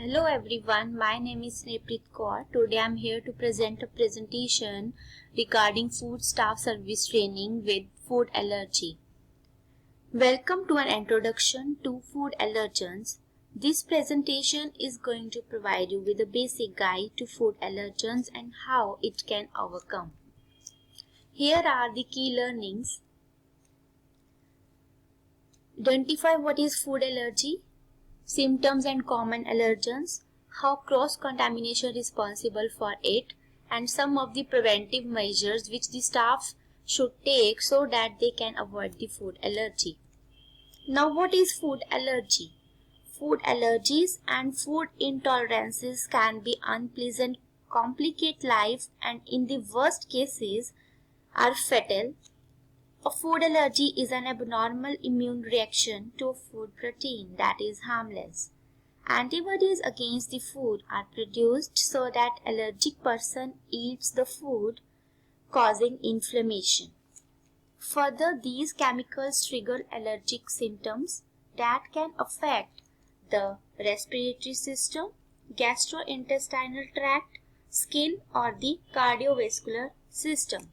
Hello everyone, my name is Snepreet Kaur. Today I am here to present a presentation regarding food staff service training with food allergy. Welcome to an introduction to food allergens. This presentation is going to provide you with a basic guide to food allergens and how it can overcome. Here are the key learnings. Identify what is food allergy, symptoms and common allergens, how cross-contamination is responsible for it, and some of the preventive measures which the staff should take so that they can avoid the food allergy. Now, what is food allergy? Food allergies and food intolerances can be unpleasant, complicate life, and in the worst cases are fatal. A food allergy is an abnormal immune reaction to a food protein that is harmless. Antibodies against the food are produced so that allergic person eats the food, causing inflammation. Further, these chemicals trigger allergic symptoms that can affect the respiratory system, gastrointestinal tract, skin, or the cardiovascular system.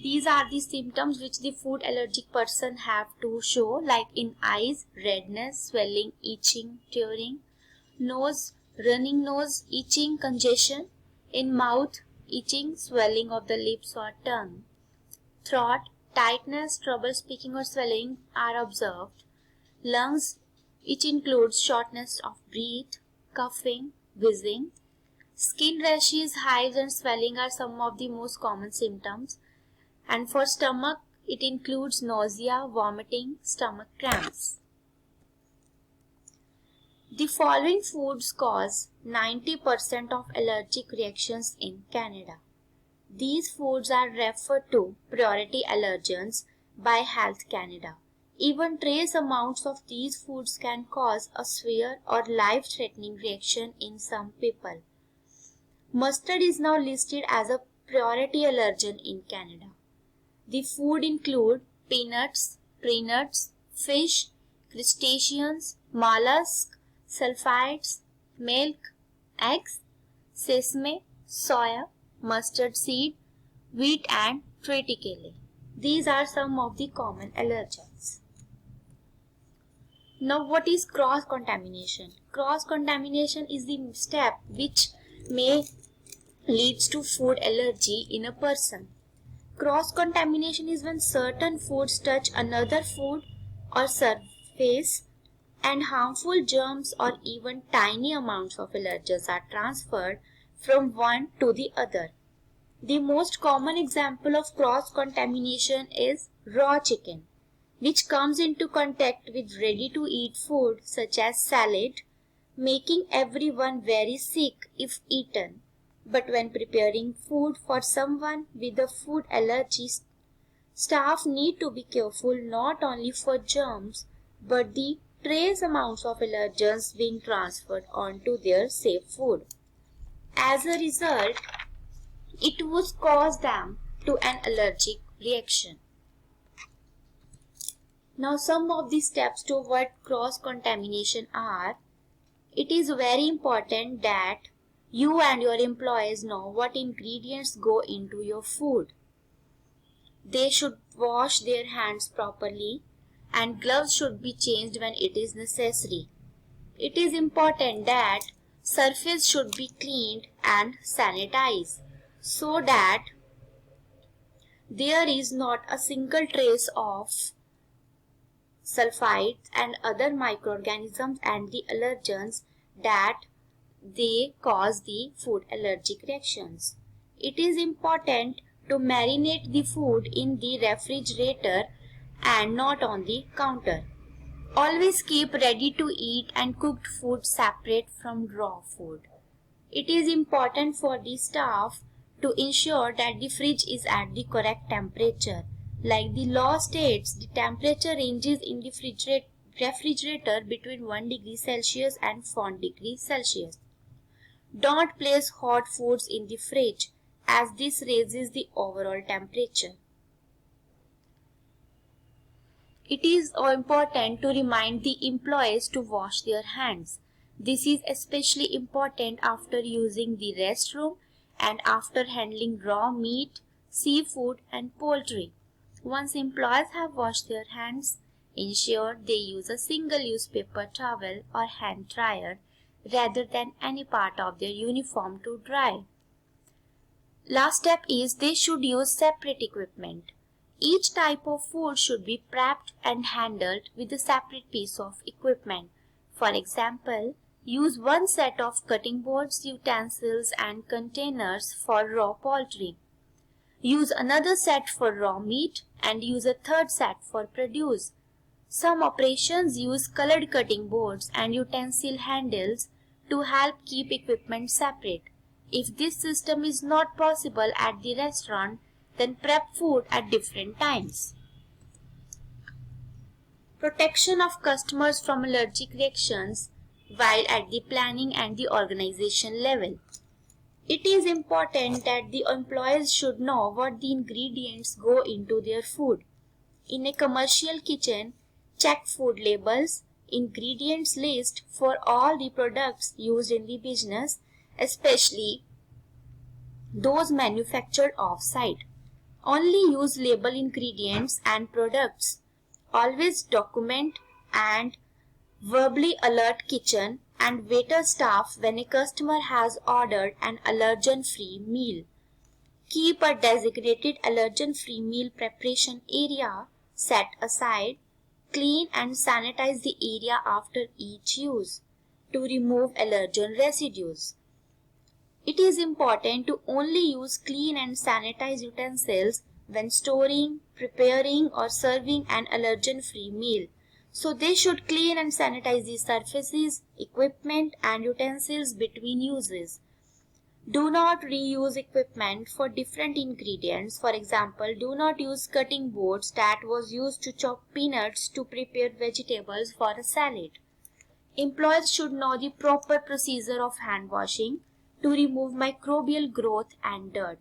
These are the symptoms which the food allergic person have to show, like in eyes, redness, swelling, itching, tearing, nose, running nose, itching, congestion, in mouth, itching, swelling of the lips or tongue, throat, tightness, trouble speaking or swallowing are observed, lungs, which includes shortness of breath, coughing, wheezing, skin rashes, hives and swelling are some of the most common symptoms. And for stomach, it includes nausea, vomiting, stomach cramps. The following foods cause 90% of allergic reactions in Canada. These foods are referred to priority allergens by Health Canada. Even trace amounts of these foods can cause a severe or life-threatening reaction in some people. Mustard is now listed as a priority allergen in Canada. The food include peanuts, tree nuts, fish, crustaceans, mollusks, sulfites, milk, eggs, sesame, soya, mustard seed, wheat and triticale. These are some of the common allergens. Now, what is cross-contamination? Cross-contamination is the step which may lead to food allergy in a person. Cross-contamination is when certain foods touch another food or surface and harmful germs or even tiny amounts of allergens are transferred from one to the other. The most common example of cross-contamination is raw chicken, which comes into contact with ready-to-eat food such as salad, making everyone very sick if eaten. But when preparing food for someone with a food allergy, staff need to be careful not only for germs but the trace amounts of allergens being transferred onto their safe food. As a result, it would cause them to an allergic reaction. Now, some of the steps to avoid cross-contamination are: it is very important that you and your employees know what ingredients go into your food. They should wash their hands properly and gloves should be changed when it is necessary. It is important that surface should be cleaned and sanitized so that there is not a single trace of sulfites and other microorganisms and the allergens that they cause the food allergic reactions. It is important to marinate the food in the refrigerator and not on the counter. Always keep ready to eat and cooked food separate from raw food. It is important for the staff to ensure that the fridge is at the correct temperature. Like the law states, the temperature ranges in the refrigerator between 1 degree Celsius and 4 degrees Celsius. Don't place hot foods in the fridge as this raises the overall temperature. It is important to remind the employees to wash their hands. This is especially important after using the restroom and after handling raw meat, seafood, and poultry. Once employees have washed their hands, ensure they use a single-use paper towel or hand dryer rather than any part of their uniform to dry. Last step is they should use separate equipment. Each type of food should be prepped and handled with a separate piece of equipment. For example, use one set of cutting boards, utensils, and containers for raw poultry. Use another set for raw meat and use a third set for produce. Some operations use colored cutting boards and utensil handles to help keep equipment separate. If this system is not possible at the restaurant, then prep food at different times. Protection of customers from allergic reactions while at the planning and the organization level. It is important that the employees should know what the ingredients go into their food. In a commercial kitchen, check food labels, ingredients list for all the products used in the business, especially those manufactured off-site. Only use label ingredients and products. Always document and verbally alert kitchen and waiter staff when a customer has ordered an allergen-free meal. Keep a designated allergen-free meal preparation area set aside. Clean and sanitize the area after each use to remove allergen residues. It is important to only use clean and sanitized utensils when storing, preparing, or serving an allergen-free meal. So they should clean and sanitize the surfaces, equipment, and utensils between uses. Do not reuse equipment for different ingredients. For example, do not use cutting boards that was used to chop peanuts to prepare vegetables for a salad. Employees should know the proper procedure of hand washing to remove microbial growth and dirt.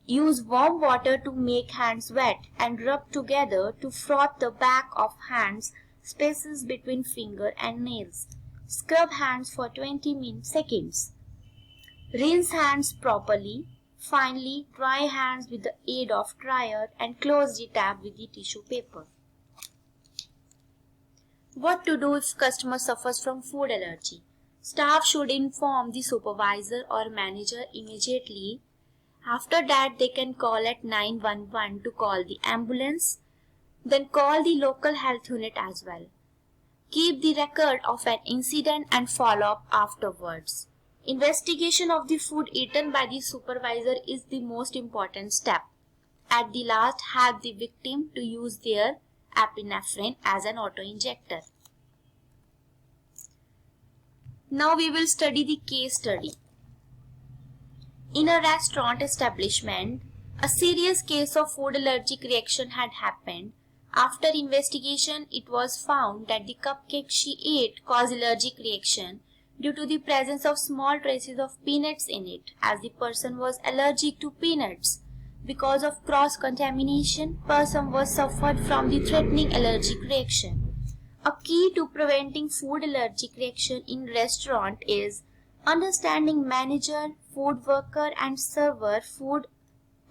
Use warm water to make hands wet and rub together to froth the back of hands, spaces between finger and nails. Scrub hands for 20 seconds. Rinse hands properly. Finally, dry hands with the aid of dryer and close the tab with the tissue paper. What to do if customer suffers from food allergy? Staff should inform the supervisor or manager immediately. After that, they can call at 911 to call the ambulance. Then call the local health unit as well. Keep the record of an incident and follow up afterwards. Investigation of the food eaten by the supervisor is the most important step. At the last, help the victim to use their epinephrine as an auto-injector. Now we will study the case study. In a restaurant establishment, a serious case of food allergic reaction had happened. After investigation, it was found that the cupcake she ate caused allergic reaction due to the presence of small traces of peanuts in it, as the person was allergic to peanuts. Because of cross-contamination, person was suffered from the threatening allergic reaction. A key to preventing food allergic reaction in restaurant is understanding manager, food worker and server food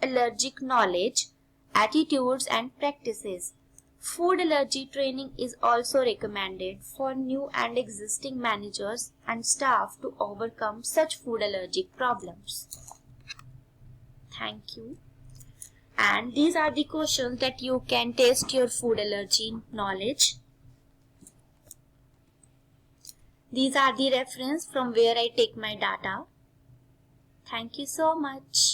allergic knowledge, attitudes and practices. Food allergy training is also recommended for new and existing managers and staff to overcome such food allergic problems. Thank you. And these are the questions that you can test your food allergy knowledge. These are the reference from where I take my data. Thank you so much.